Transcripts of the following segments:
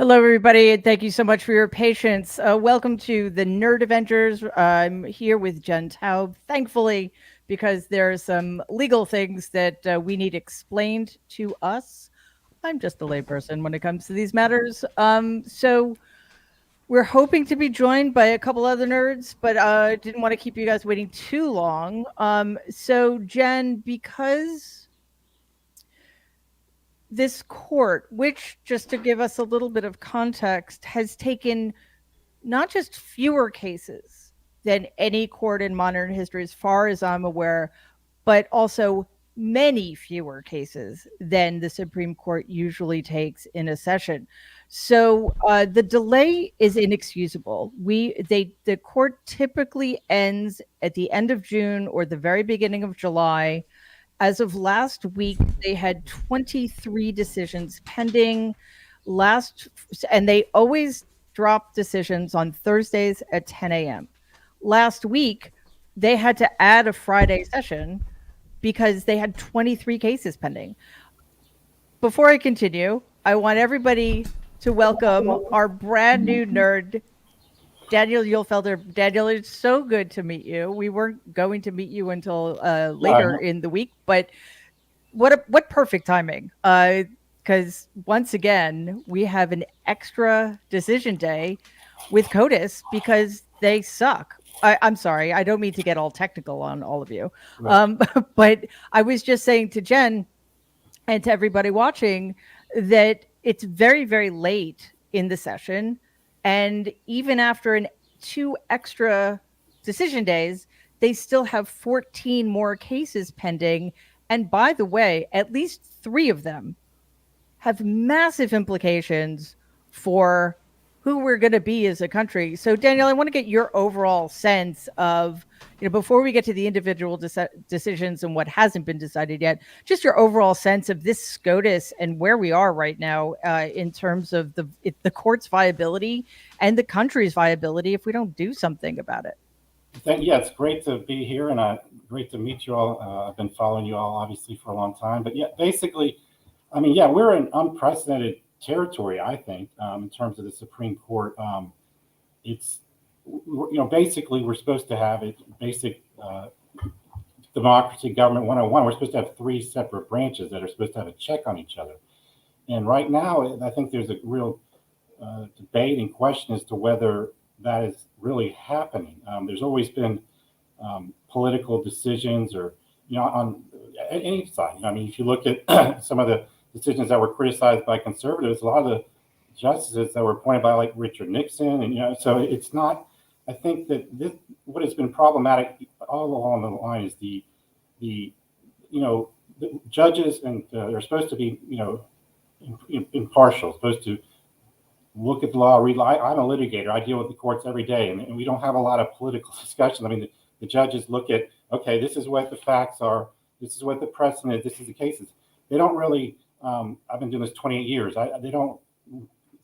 Hello, everybody, and thank you so much for your patience. Welcome to the Nerd Avengers. I'm here with Jen Taub, thankfully, because there are some legal things that we need explained to us. I'm just a layperson when it comes to these matters. So we're hoping to be joined by a couple other nerds, but didn't want to keep you guys waiting too long. So Jen, because this court, which, just to give us a little bit of context, has taken not just fewer cases than any court in modern history, as far as I'm aware, but also many fewer cases than the Supreme Court usually takes in a session. So the delay is inexcusable. The court typically ends at the end of June or the very beginning of July. As of last week, they had 23 decisions pending. And they always drop decisions on Thursdays at 10 a.m. Last week, they had to add a Friday session because they had 23 cases pending. Before I continue, I want everybody to welcome our brand new nerd, Daniel Yulfelder. Daniel, it's so good to meet you. We weren't going to meet you until later in the week, but what perfect timing. Because once again, we have an extra decision day with SCOTUS because they suck. I'm sorry, I don't mean to get all technical on all of you. Right. But I was just saying to Jen and to everybody watching that it's very, very late in the session. And even after two extra decision days, they still have 14 more cases pending. And by the way, at least 3 of them have massive implications for who we're going to be as a country. So, Daniel, I want to get your overall sense of, before we get to the individual decisions and what hasn't been decided yet, just your overall sense of this SCOTUS and where we are right now in terms of the court's viability and the country's viability if we don't do something about it. Yeah, it's great to be here and great to meet you all. I've been following you all obviously for a long time. But yeah, basically, we're in unprecedented territory, I think, in terms of the Supreme Court. It's, basically we're supposed to have a basic democracy, government 101. We're supposed to have 3 separate branches that are supposed to have a check on each other. And right now, I think there's a real debate and question as to whether that is really happening. There's always been political decisions or, on any side. If you look at some of the decisions that were criticized by conservatives, a lot of the justices that were appointed by like Richard Nixon, and, so it's not, I think that what has been problematic all along the line is the judges, and they're supposed to be, impartial, supposed to look at the law, read law. I'm a litigator. I deal with the courts every day, and we don't have a lot of political discussion. The judges look at, okay, this is what the facts are. This is what the precedent is. This is the cases. They don't really, I've been doing this 28 years. They don't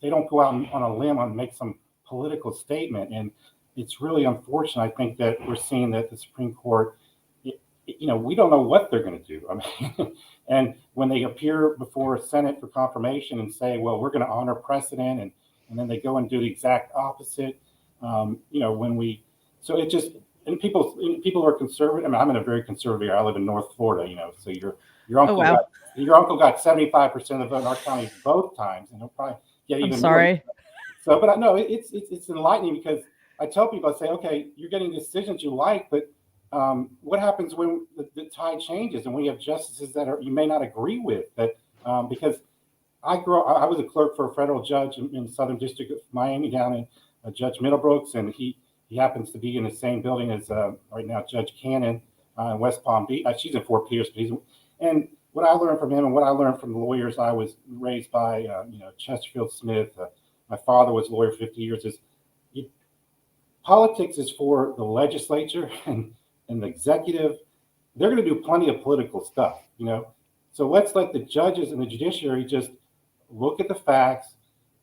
go out on a limb and make some political statement. And it's really unfortunate, I think, that we're seeing that the Supreme Court, we don't know what they're going to do. And when they appear before a Senate for confirmation and say, well, we're going to honor precedent, and then they go and do the exact opposite, so it just, and people are conservative. I'm in a very conservative area. I live in North Florida, so your uncle got 75% of the vote in our county both times, and he'll probably get even sorry. more. So, but I know it's enlightening, because I tell people, I say, okay, you're getting decisions you like, but what happens when the tide changes and we have justices that you may not agree with? Because I was a clerk for a federal judge in the Southern District of Miami, down in Judge Middlebrooks, and he happens to be in the same building as right now Judge Cannon in West Palm Beach. She's in Fort Pierce, and what I learned from him and what I learned from the lawyers I was raised by, Chesterfield Smith. My father was a lawyer for 50 years. Politics is for the legislature and the executive. They're going to do plenty of political stuff, So let's let the judges and the judiciary just look at the facts,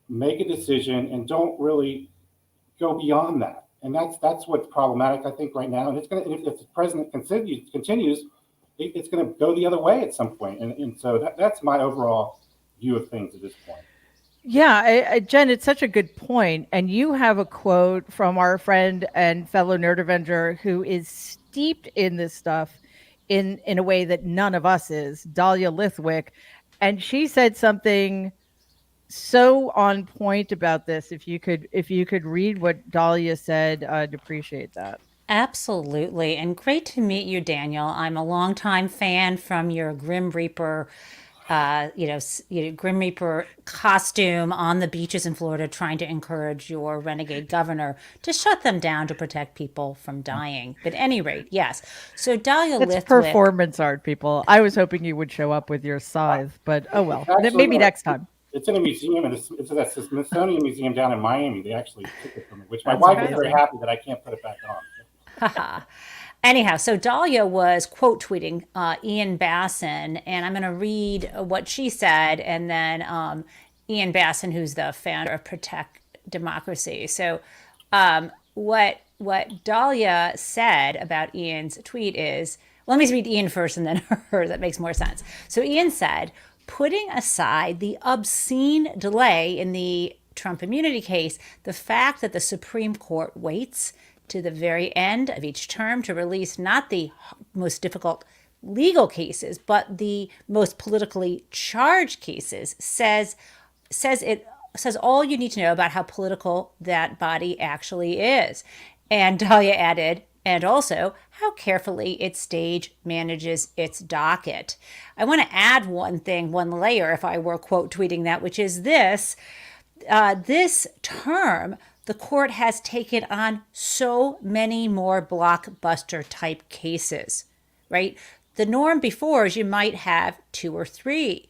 make a decision, and don't really go beyond that. And that's what's problematic, I think, right now. And it's going to, if the president continues, it's going to go the other way at some point. And so that's my overall view of things at this point. Yeah, Jen, it's such a good point. And you have a quote from our friend and fellow Nerd Avenger who is steeped in this stuff in a way that none of us is, Dahlia Lithwick. And she said something so on point about this. If you could read what Dahlia said, I'd appreciate that. Absolutely. And great to meet you, Daniel. I'm a longtime fan from your Grim Reaper, Grim Reaper costume on the beaches in Florida, trying to encourage your renegade governor to shut them down to protect people from dying. But at any rate, yes. So Dahlia That's Lithwick. performance art, people. I was hoping you would show up with your scythe, but oh It's well. actually Maybe next time. it's in a museum, and it's at the Smithsonian Museum down in Miami. They actually took it from me, which my That's wife is very amazing. happy that I can't put it back on. Anyhow, so Dahlia was quote tweeting Ian Bassin, and I'm going to read what she said, and then Ian Bassin, who's the founder of Protect Democracy. So, what Dahlia said about Ian's tweet is, well, let me read Ian first and then her. That makes more sense. So Ian said, putting aside the obscene delay in the Trump immunity case, the fact that the Supreme Court waits to the very end of each term to release not the most difficult legal cases, but the most politically charged cases, says all you need to know about how political that body actually is. And Dahlia added, and also how carefully its stage manages its docket. I want to add one thing, one layer, if I were quote tweeting that, which is this. This term, the court has taken on so many more blockbuster type cases, right? The norm before is you might have two or three.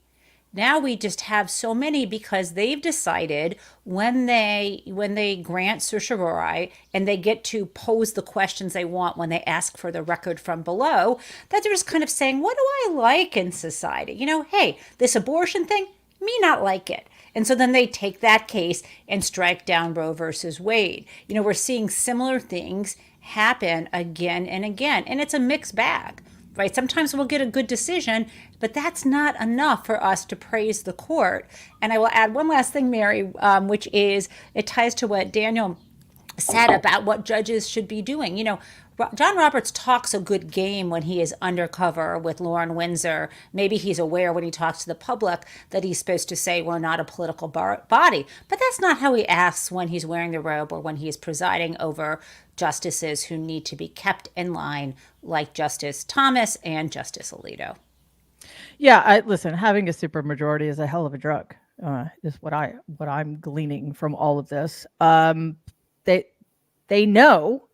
Now we just have so many because they've decided when they grant certiorari and they get to pose the questions they want when they ask for the record from below, that they're just kind of saying, what do I like in society? Hey, this abortion thing, me not like it. And so then they take that case and strike down Roe versus Wade. We're seeing similar things happen again and again, and it's a mixed bag, right? Sometimes we'll get a good decision, but that's not enough for us to praise the court. And I will add one last thing, Mary, which is it ties to what Daniel said about what judges should be doing. John Roberts talks a good game when he is undercover with Lauren Windsor. Maybe he's aware when he talks to the public that he's supposed to say we're not a political body. But that's not how he acts when he's wearing the robe or when he is presiding over justices who need to be kept in line, like Justice Thomas and Justice Alito. Yeah, listen. Having a supermajority is a hell of a drug. Is what I'm gleaning from all of this. They know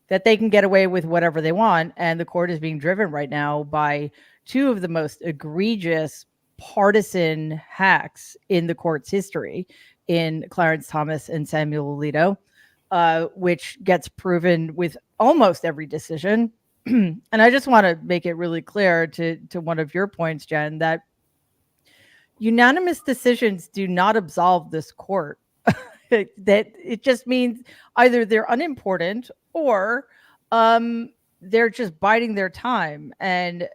that they can get away with whatever they want, and the court is being driven right now by two of the most egregious partisan hacks in the court's history, in Clarence Thomas and Samuel Alito, which gets proven with almost every decision. And I just want to make it really clear to one of your points, Jen, that unanimous decisions do not absolve this court. That it just means either they're unimportant or they're just biding their time, and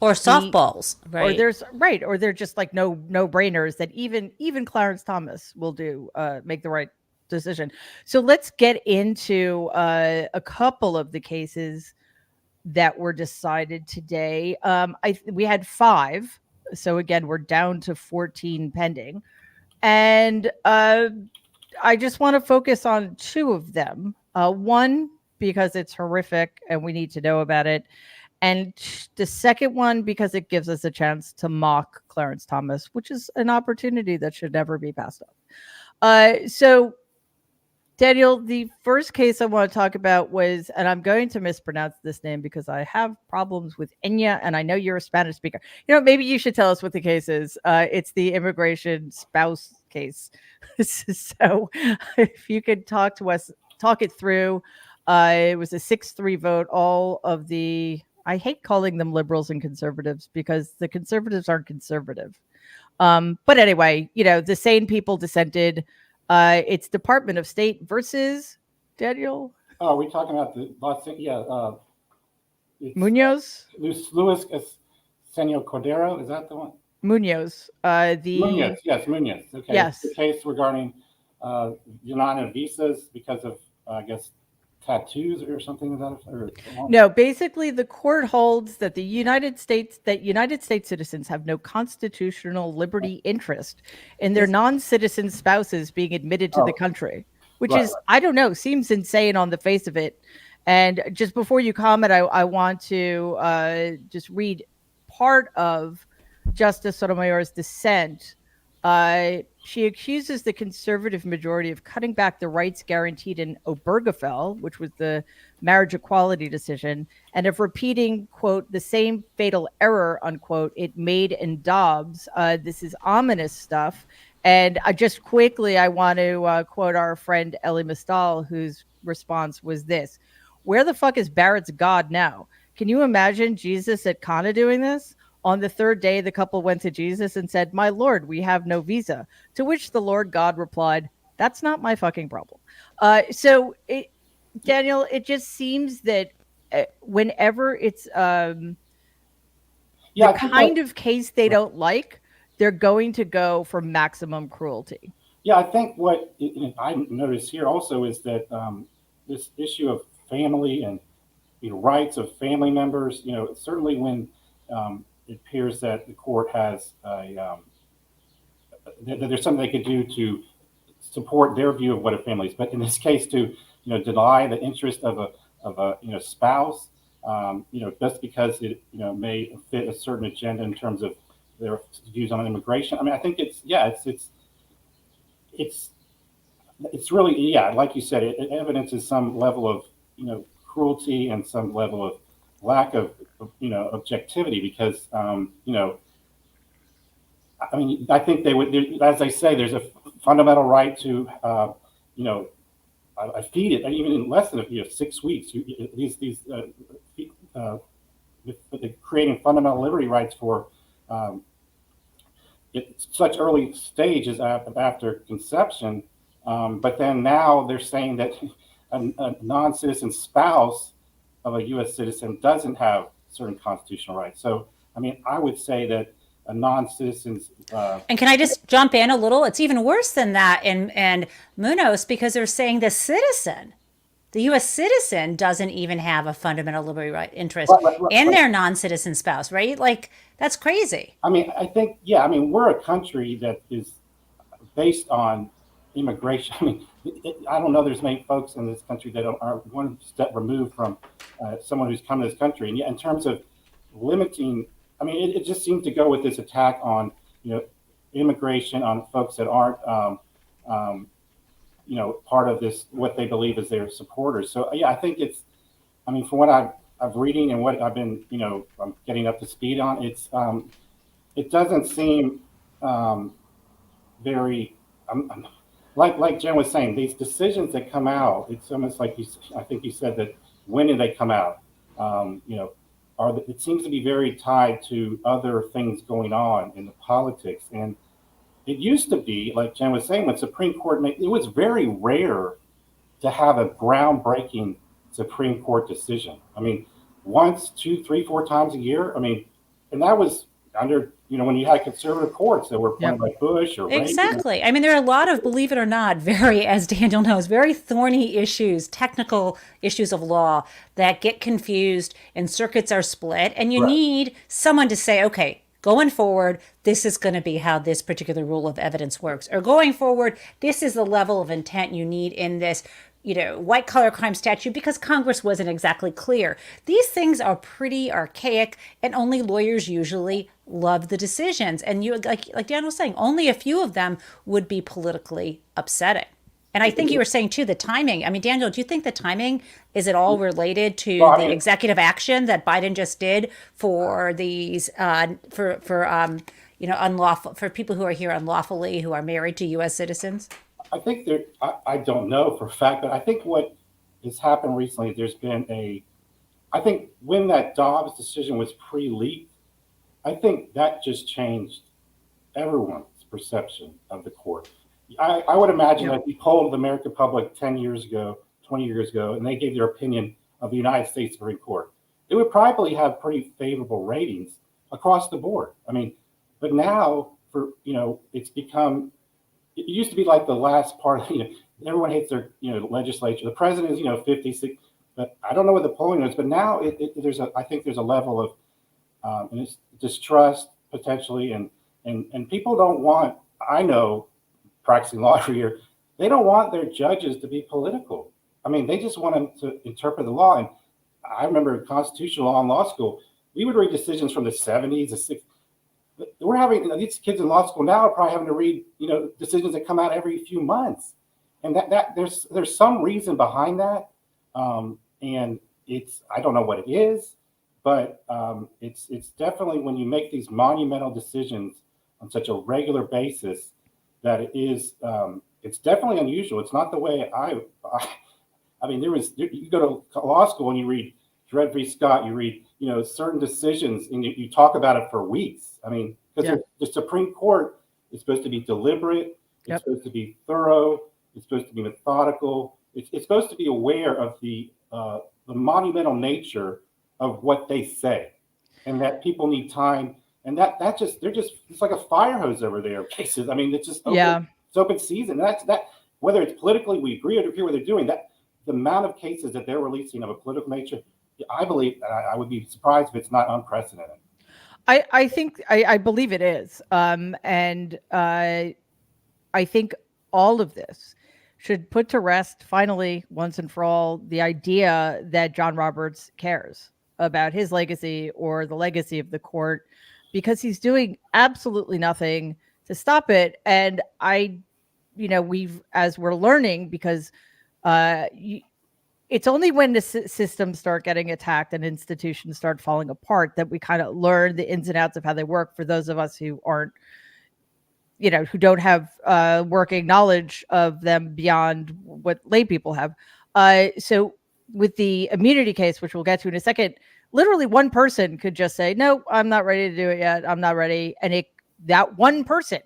Or softballs, right? or they're just like no brainers that even Clarence Thomas will do make the right decision. So let's get into a couple of the cases that were decided today. We had 5, so again we're down to 14 pending, and I just want to focus on 2 of them. One, because it's horrific and we need to know about it. And the second one, because it gives us a chance to mock Clarence Thomas, which is an opportunity that should never be passed up. So, Daniel, the first case I want to talk about was, and I'm going to mispronounce this name because I have problems with Enya, and I know you're a Spanish speaker. Maybe you should tell us what the case is. It's the immigration spouse case. So, if you could talk to us, talk it through. It was a 6-3 vote. All of I hate calling them liberals and conservatives because the conservatives aren't conservative. But anyway, the sane people dissented. It's Department of State versus Daniel. Oh, are we talking about Munoz? Luis Senor Cordero? Is that the one? Munoz. Munoz, yes, Munoz. Okay, Yes. the case regarding United visas because of, I guess, tattoos or something like that. No, basically the court holds that United States citizens have no constitutional liberty interest in their non-citizen spouses being admitted to the country, which right, is, I don't know, seems insane on the face of it. And just before you comment, I want to just read part of Justice Sotomayor's dissent. She accuses the conservative majority of cutting back the rights guaranteed in Obergefell, which was the marriage equality decision, and of repeating, quote, the same fatal error, unquote, it made in Dobbs. This is ominous stuff. And just quickly, I want to quote our friend Ellie Mistal, whose response was this: "Where the fuck is Barrett's God now? Can you imagine Jesus at Cana doing this? On the third day, the couple went to Jesus and said, 'My Lord, we have no visa.' To which the Lord God replied, 'That's not my fucking problem.'" Daniel, it just seems that whenever it's the kind of case they don't like, they're going to go for maximum cruelty. Yeah, I think what I notice here also is that this issue of family and rights of family members. Certainly when it appears that the court has that there's something they could do to support their view of what a family is, but in this case, to deny the interest of a spouse, just because it may fit a certain agenda in terms of their views on immigration. I mean, I think it's really, like you said, it evidences some level of cruelty and some level of lack of objectivity, because I mean, I think they would, as I say, there's a fundamental right to I feed it, and even in less than 6 weeks, creating fundamental liberty rights for such early stages after conception, but then now they're saying that a non-citizen spouse of a U.S. citizen doesn't have certain constitutional rights. So, I mean, I would say that a non-citizen's and can I just jump in a little? It's even worse than that in Munoz, because they're saying the U.S. citizen doesn't even have a fundamental liberty right interest in their non-citizen spouse, right? Like, that's crazy. I mean, I think, I mean, we're a country that is based on immigration. I mean, I don't know there's many folks in this country that are one step removed from someone who's come to this country. And yet, in terms of limiting, I mean, it just seems to go with this attack on, immigration, on folks that aren't, part of this, what they believe is their supporters. So, I think it's, I mean, from what I've reading and what I've been, I'm getting up to speed on, it's, it doesn't seem very, like Jen was saying, these decisions that come out, it's almost like I think you said that when do they come out? It seems to be very tied to other things going on in the politics. And it used to be, like Jen was saying, when Supreme Court it was very rare to have a groundbreaking Supreme Court decision. I mean, once, 2, 3, 4 times a year. I mean, and that was under, when you had conservative courts that were appointed by Bush or Reagan. Exactly. I mean, there are a lot of, believe it or not, very, as Daniel knows, very thorny issues, technical issues of law that get confused and circuits are split. And you need someone to say, okay, going forward, this is going to be how this particular rule of evidence works. Or going forward, this is the level of intent you need in this white collar crime statute, because Congress wasn't exactly clear. These things are pretty archaic, and only lawyers usually love the decisions. And like Dan was saying, only a few of them would be politically upsetting. And I think you were saying too, the timing. I mean, Daniel, do you think the timing is at all related to the executive action that Biden just did for these unlawful, for people who are here unlawfully, who are married to U.S. citizens? I think I don't know for a fact, but I think what has happened recently, there's been I think when that Dobbs decision was pre-leaked, I think that just changed everyone's perception of the court. I would imagine that if you polled the American public 10 years ago, 20 years ago, and they gave their opinion of the United States Supreme Court, it would probably have pretty favorable ratings across the board. I mean, But now, it's become. It used to be like the last part. Everyone hates their legislature. The president is 56, but I don't know what the polling is. But now I think there's a level of and it's distrust potentially, and people don't want. I know, practicing law every year, they don't want their judges to be political. I mean, they just want them to interpret the law. And I remember constitutional law in law school, we would read decisions from the 70s, the 60s. We're having these kids in law school now are probably having to read decisions that come out every few months, and that there's some reason behind that, and I don't know what it is, but it's definitely when you make these monumental decisions on such a regular basis that it's definitely unusual. It's not the way I mean, you go to law school and you read Dred v. Scott, you read certain decisions, and you talk about it for weeks. I mean, because the Supreme Court is supposed to be deliberate, it's supposed to be thorough, it's supposed to be methodical, it's supposed to be aware of the monumental nature of what they say, and that people need time, and it's like a fire hose over there. Cases, I mean, it's just open, it's open season. That whether it's politically, we agree or agree what they're doing. That the amount of cases that they're releasing of a political nature, I believe, I would be surprised if it's not unprecedented. I think I believe it is, and I think all of this should put to rest finally, once and for all, the idea that John Roberts cares about his legacy or the legacy of the court, because he's doing absolutely nothing to stop it. And as we're learning, because it's only when the systems start getting attacked and institutions start falling apart that we kind of learn the ins and outs of how they work. For those of us who aren't, who don't have working knowledge of them beyond what lay people have. So with the immunity case, which we'll get to in a second, literally one person could just say, no, I'm not ready to do it yet. I'm not ready. And that one person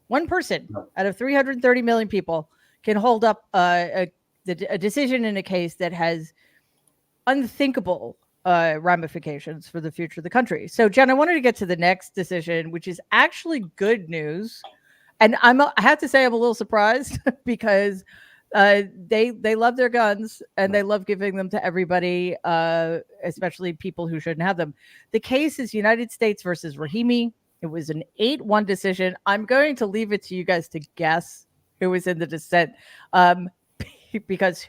out of 330 million people can hold up a decision in a case that has unthinkable ramifications for the future of the country. So, Jen, I wanted to get to the next decision, which is actually good news. And I have to say I'm a little surprised because they love their guns and they love giving them to everybody, especially people who shouldn't have them. The case is United States versus Rahimi. It was an 8-1 decision. I'm going to leave it to you guys to guess who was in the dissent, because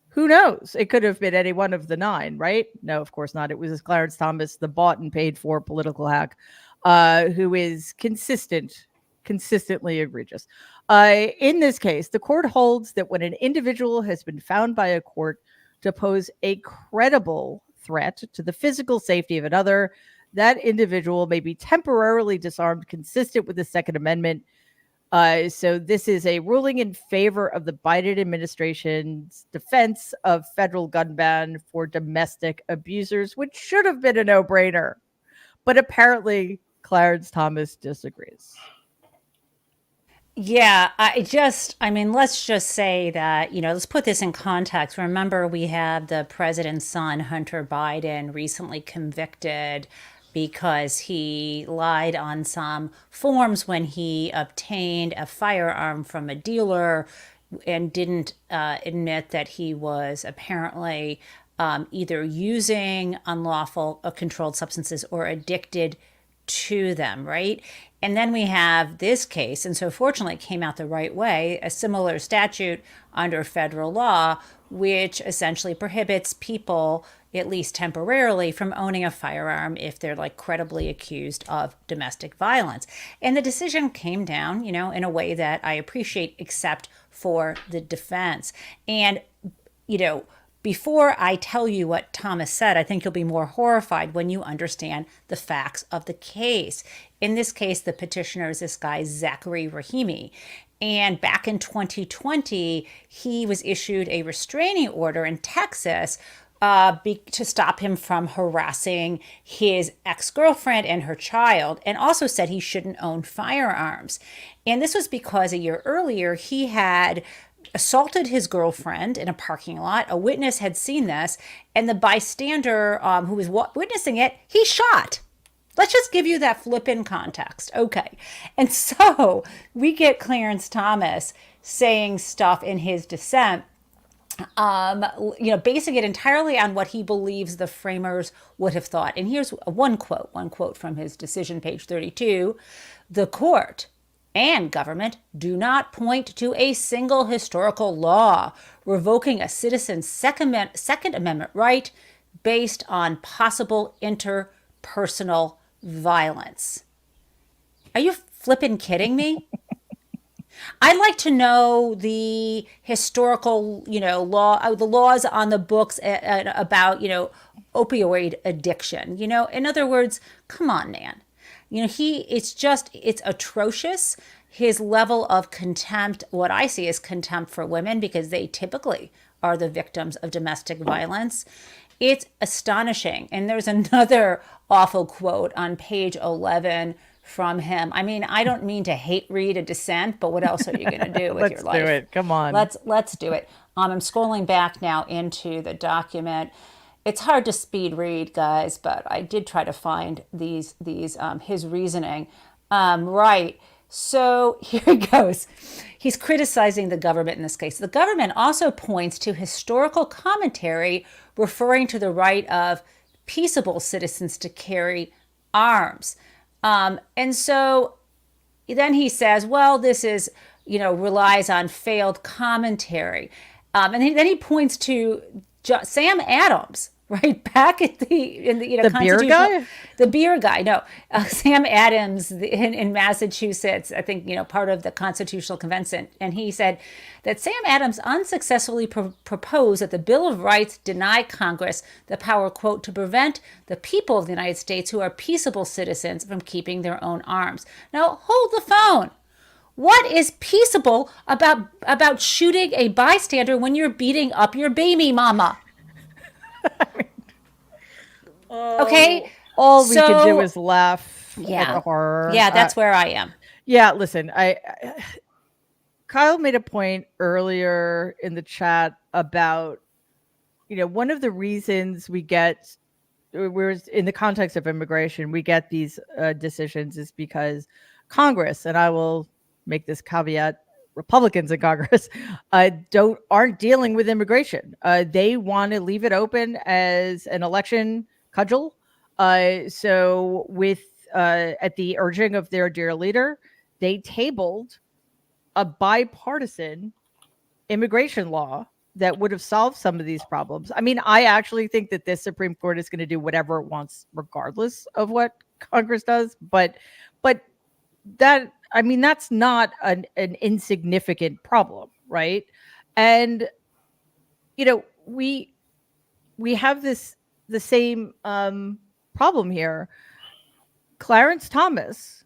who knows? It could have been any one of the 9, right? No, of course not. It was Clarence Thomas, the bought and paid for political hack, who is consistently egregious. In this case, the court holds that when an individual has been found by a court to pose a credible threat to the physical safety of another, that individual may be temporarily disarmed consistent with the Second Amendment. So this is a ruling in favor of the Biden administration's defense of federal gun ban for domestic abusers, which should have been a no-brainer. But apparently Clarence Thomas disagrees. Yeah, let's just say that, let's put this in context. Remember, we have the president's son, Hunter Biden, recently convicted because he lied on some forms when he obtained a firearm from a dealer and didn't admit that he was apparently either using unlawful controlled substances or addicted to them, right? And then we have this case, and so fortunately it came out the right way, a similar statute under federal law, which essentially prohibits people, at least temporarily, from owning a firearm if they're credibly accused of domestic violence. And the decision came down, in a way that I appreciate, except for the defense. And, before I tell you what Thomas said, I think you'll be more horrified when you understand the facts of the case. In this case, the petitioner is this guy, Zachary Rahimi. And back in 2020, he was issued a restraining order in Texas to stop him from harassing his ex-girlfriend and her child, and also said he shouldn't own firearms. And this was because a year earlier, he had assaulted his girlfriend in a parking lot. A witness had seen this, and the bystander who was witnessing it, he shot. Let's just give you that flip-in context. Okay. And so we get Clarence Thomas saying stuff in his dissent, basing it entirely on what he believes the framers would have thought. And here's one quote from his decision, page 32. The court and government do not point to a single historical law revoking a citizen's Second Amendment right based on possible interpersonal violence. Are you flippin' kidding me? I'd like to know the historical, law, the laws on the books about, opioid addiction. In other words, come on, man. It's atrocious. His level of contempt, what I see is contempt for women, because they typically are the victims of domestic violence. It's astonishing. And there's another awful quote on page 11 from him. I mean, I don't mean to hate read a dissent, but what else are you going to do with your life? Let's do it. Come on. Let's do it. I'm scrolling back now into the document. It's hard to speed read, guys, but I did try to find these his reasoning. Right. So here he goes. He's criticizing the government in this case. The government also points to historical commentary referring to the right of peaceable citizens to carry arms. And so then he says, well, this is, relies on failed commentary. And then he points to Sam Adams, right back at the beer guy? The beer guy. No, Sam Adams in Massachusetts, I think, part of the Constitutional Convention. And he said that Sam Adams unsuccessfully proposed that the Bill of Rights deny Congress the power, quote, to prevent the people of the United States who are peaceable citizens from keeping their own arms. Now, hold the phone. What is peaceable about shooting a bystander when you're beating up your baby mama? Okay. All we can do is laugh at the horror. Yeah, that's where I am. Yeah, listen, Kyle made a point earlier in the chat about, one of the reasons we're in the context of immigration, we get these decisions is because Congress, and I will make this caveat, Republicans in Congress aren't dealing with immigration. They want to leave it open as an election cudgel. So with at the urging of their dear leader, they tabled a bipartisan immigration law that would have solved some of these problems. I mean, I actually think that this Supreme Court is going to do whatever it wants, regardless of what Congress does. But that, I mean, that's not an insignificant problem, right? And we have the same problem here. Clarence Thomas,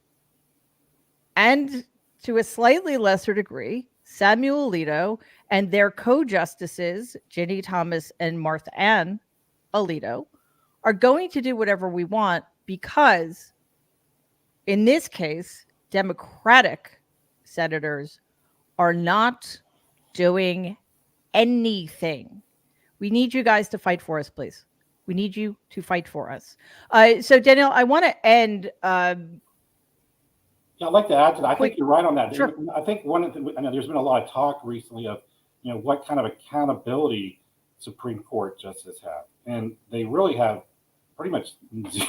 and to a slightly lesser degree, Samuel Alito and their co-justices, Ginny Thomas and Martha Ann Alito, are going to do whatever we want because, in this case, Democratic senators are not doing anything. We need you guys to fight for us, please. We need you to fight for us. So, Daniel, I want to end. Yeah, I'd like to add to that. I think you're right on that. Sure. I think I know there's been a lot of talk recently of, what kind of accountability Supreme Court justices have. And they really have pretty much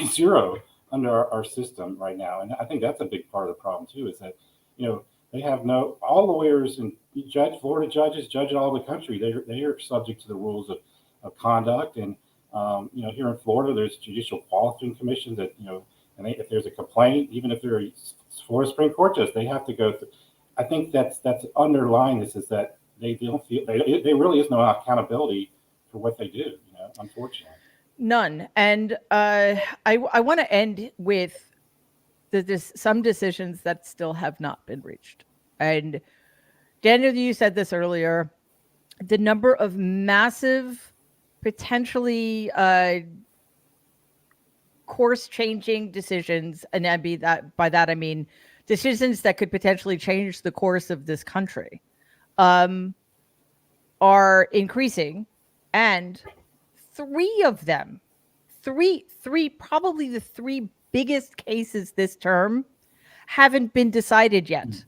zero under our system right now. And I think that's a big part of the problem too, is that, they have all lawyers and Florida judges, judge all over the country. They are subject to the rules of conduct. And, here in Florida, there's judicial qualifying commissions that, and if there's a complaint, even if they're a Florida Supreme Court judge, they have to go through. I think that's underlying this is that they don't feel they really is no accountability for what they do, unfortunately. None. And I want to end with some decisions that still have not been reached. And Daniel, you said this earlier, the number of massive, potentially course-changing decisions, and by that I mean decisions that could potentially change the course of this country, are increasing, and three of them, probably the three biggest cases this term haven't been decided yet.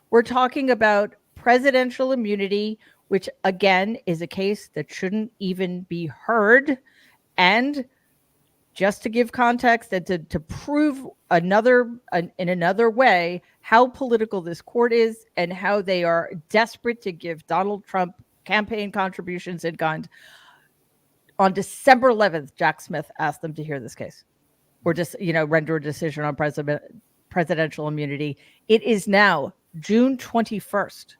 We're talking about presidential immunity, which again is a case that shouldn't even be heard. And just to give context and to prove in another way how political this court is and how they are desperate to give Donald Trump campaign contributions in kind. On December 11th, Jack Smith asked them to hear this case or just, render a decision on presidential immunity. It is now June 21st,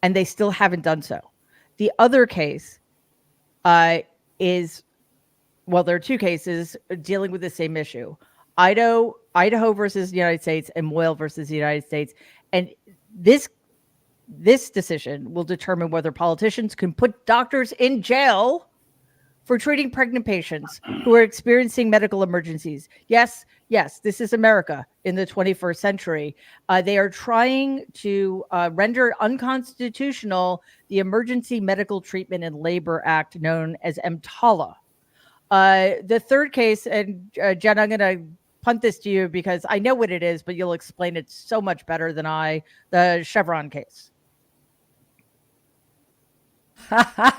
and they still haven't done so. The other case is, well, there are two cases dealing with the same issue. Idaho versus the United States and Moyle versus the United States. And this decision will determine whether politicians can put doctors in jail for treating pregnant patients who are experiencing medical emergencies. Yes, this is America in the 21st century. They are trying to render unconstitutional the Emergency Medical Treatment and Labor Act, known as EMTALA. The third case, and Jen, I'm going to punt this to you because I know what it is, but you'll explain it so much better than I, the Chevron case.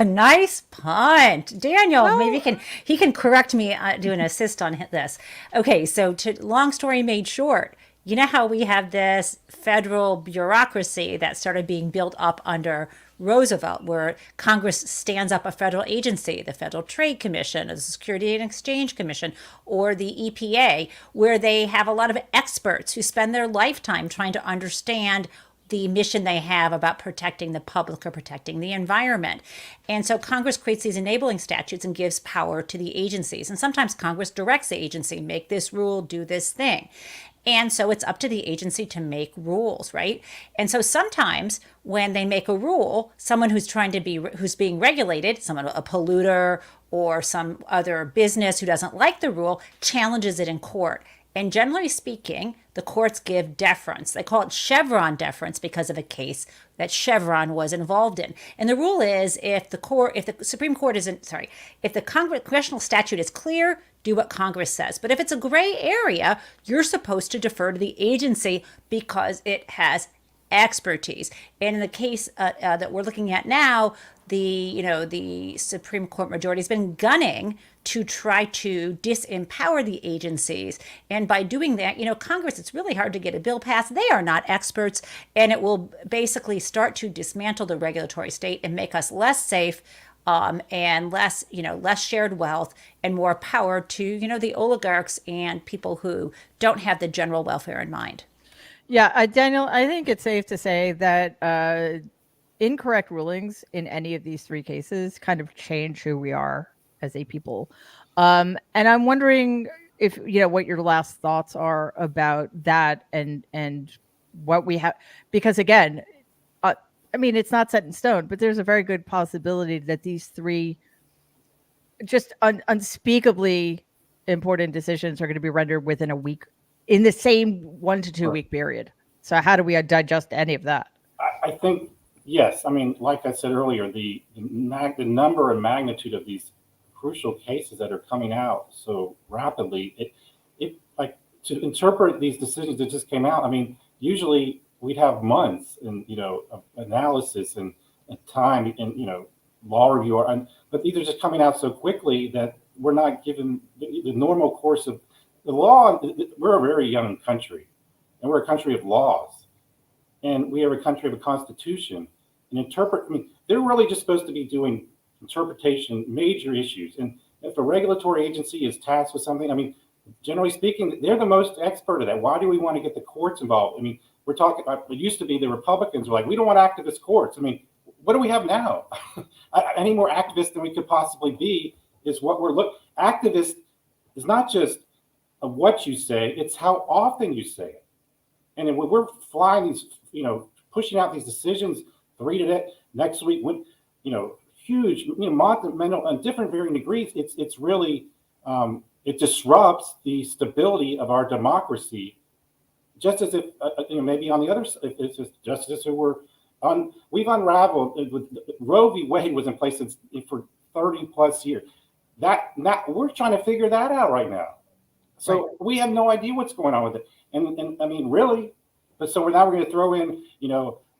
Nice punt, Daniel. Well, maybe he can correct me, do an assist on this. Okay, so long story made short, you know how we have this federal bureaucracy that started being built up under Roosevelt, where Congress stands up a federal agency, the Federal Trade Commission, the Security and Exchange Commission, or the EPA, where they have a lot of experts who spend their lifetime trying to understand the mission they have about protecting the public or protecting the environment. And so Congress creates these enabling statutes and gives power to the agencies. And sometimes Congress directs the agency, make this rule, do this thing. And so it's up to the agency to make rules, right? And so sometimes when they make a rule, someone who's being regulated, a polluter or some other business who doesn't like the rule, challenges it in court. And generally speaking, the courts give deference. They call it Chevron deference because of a case that Chevron was involved in. And the rule is if the congressional statute is clear, do what Congress says. But if it's a gray area, you're supposed to defer to the agency because it has expertise. And in the case that we're looking at now, the Supreme Court majority has been gunning to try to disempower the agencies. And by doing that, Congress, it's really hard to get a bill passed. They are not experts, and it will basically start to dismantle the regulatory state and make us less safe and less shared wealth and more power to, the oligarchs and people who don't have the general welfare in mind. Yeah, Daniel, I think it's safe to say that incorrect rulings in any of these three cases kind of change who we are as a people. And I'm wondering if, what your last thoughts are about that and what we have, because again, it's not set in stone, but there's a very good possibility that these three just unspeakably important decisions are going to be rendered within a week in the same 1 to 2 week period. So how do we digest any of that? I think, yes. Like I said earlier, the number and magnitude of these crucial cases that are coming out so rapidly, it like to interpret these decisions that just came out. Usually we'd have months and of analysis and time and law review, but these are just coming out so quickly that we're not given the normal course of the law. We're a very young country, and we're a country of laws, and we are a country of a constitution. And they're really just supposed to be doing interpretation, major issues. And if a regulatory agency is tasked with something, generally speaking, they're the most expert at that. Why do we want to get the courts involved? We're talking about, it used to be the Republicans were like, we don't want activist courts. What do we have now? Any more activists than we could possibly be is what we're looking. Activist is not just what you say, it's how often you say it. And when we're flying these, pushing out these decisions 3 today, next week, when, huge, monumental, on different varying degrees, it's really, it disrupts the stability of our democracy. Just as if, maybe on the other side, it's just as if we've unraveled. Roe v. Wade was in place for 30 plus years. We're trying to figure that out right now. So we have no idea what's going on with it. And I mean, really, but so we're going to throw in,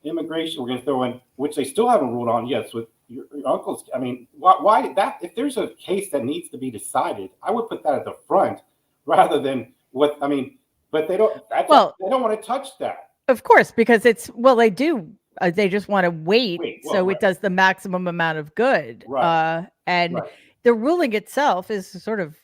immigration. We're going to throw in, which they still haven't ruled on yet, with your uncle's. I mean, why that? If there's a case that needs to be decided, I would put that at the front rather than what. I mean, but they don't. They don't want to touch that. Of course, because they do. They just want to wait so it does the maximum amount of good. Right. The ruling itself is sort of,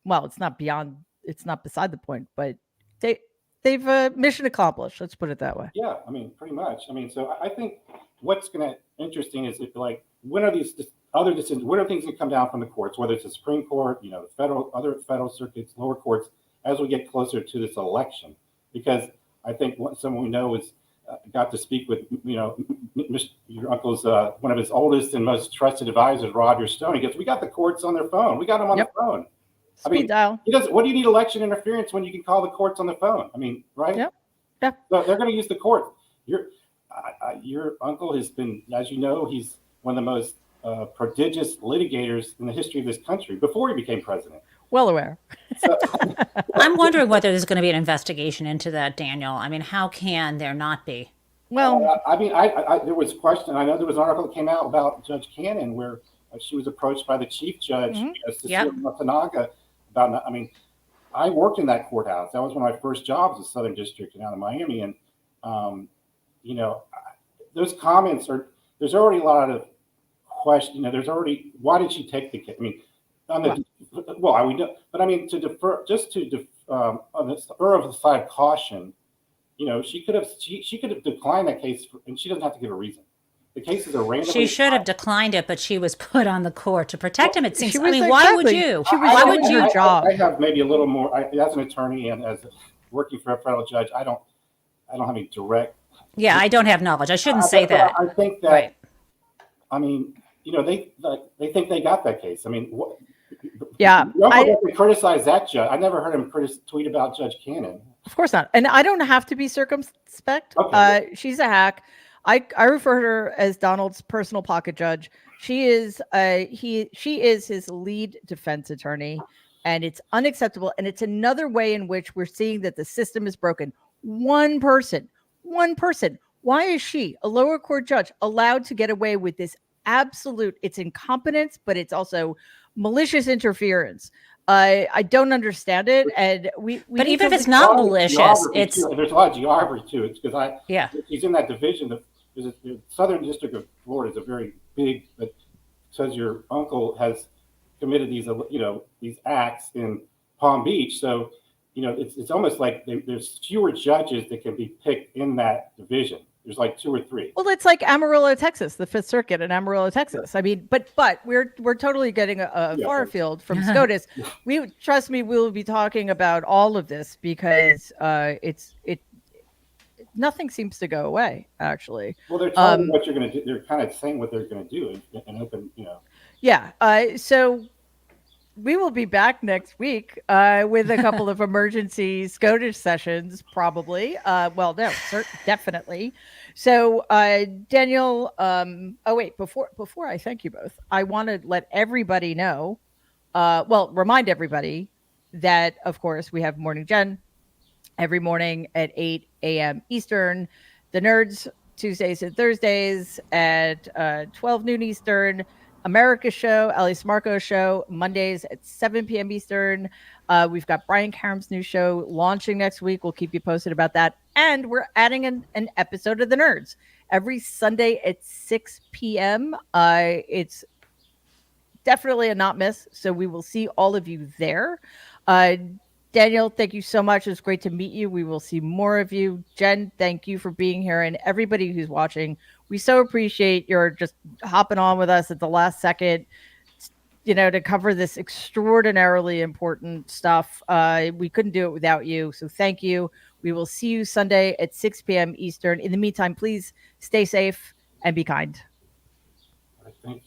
well, it's not beside the point, but they've mission accomplished. Let's put it that way. Yeah, I mean, pretty much. I mean, so I think what's going to interesting is when are these other decisions? When are things going to come down from the courts? Whether it's the Supreme Court, the other federal circuits, lower courts, as we get closer to this election, because I think someone we know is got to speak with your uncle's one of his oldest and most trusted advisors, Roger Stone. He goes, "We got the courts on their phone. We got them on the phone." Speed dial. He does. What do you need election interference when you can call the courts on the phone? I mean, right? Yeah. So they're going to use the court. Your uncle has been, as you know, he's one of the most prodigious litigators in the history of this country before he became president. Well aware. So, I'm wondering whether there's going to be an investigation into that, Daniel. I mean, how can there not be? Well, I mean, there was question. I know there was an article that came out about Judge Cannon where she was approached by the chief judge, Cecilia Matanaga, about. I mean, I worked in that courthouse. That was one of my first jobs in Southern District and out of Miami, and those comments are. There's already a lot of question. There's already, why did she take the case? I mean, on the we know, but I mean, to defer, just to on the spur of the side of caution, she could have declined that case, and she doesn't have to give a reason. The cases are randomly. She should have declined it, but she was put on the court to protect him. It seems. I mean, exactly. why would you? Why would you? I have maybe a little more as an attorney and as working for a federal judge. I don't have any direct. Yeah, I don't have knowledge. I shouldn't say that. I think that. Right. I mean, they think they got that case. I mean, what? Yeah, I criticize that judge. I never heard him tweet about Judge Cannon. Of course not, and I don't have to be circumspect. Okay. She's a hack. I refer to her as Donald's personal pocket judge. She is his lead defense attorney, and it's unacceptable. And it's another way in which we're seeing that the system is broken. One person. Why is she, a lower court judge, allowed to get away with this absolute? It's incompetence, but it's also malicious interference. I don't understand it, and we but even if it's not malicious, there's a lot of geography to it because she's in that division of the Southern District of Florida is a very big, but says your uncle has committed these acts in Palm Beach, so it's almost like there's fewer judges that can be picked in that division. There's like 2 or 3. Well, it's like Amarillo, Texas, the Fifth Circuit in Amarillo, Texas. I mean, but we're totally getting a far afield from SCOTUS. Trust me, we'll be talking about all of this because nothing seems to go away. Actually, well, they're telling you what you're going to do. They're kind of saying what they're going to do and open. Yeah. So we will be back next week with a couple of emergency SCOTUS sessions, probably. Well, no, definitely. So, Daniel, before I thank you both, I want to let everybody know, remind everybody that, of course, we have Morning Gen every morning at 8 a.m. Eastern. The Nerds, Tuesdays and Thursdays at 12 noon Eastern. America's Show, Alice Marco's show, Mondays at 7 p.m. Eastern. We've got Brian Karam's new show launching next week. We'll keep you posted about that. And we're adding an episode of The Nerds every Sunday at 6 p.m. It's definitely a not miss. So we will see all of you there. Daniel, thank you so much. It's great to meet you. We will see more of you. Jen, thank you for being here. And everybody who's watching, we so appreciate your just hopping on with us at the last second, to cover this extraordinarily important stuff. We couldn't do it without you. So thank you. We will see you Sunday at 6 p.m. Eastern. In the meantime, please stay safe and be kind. Thank you.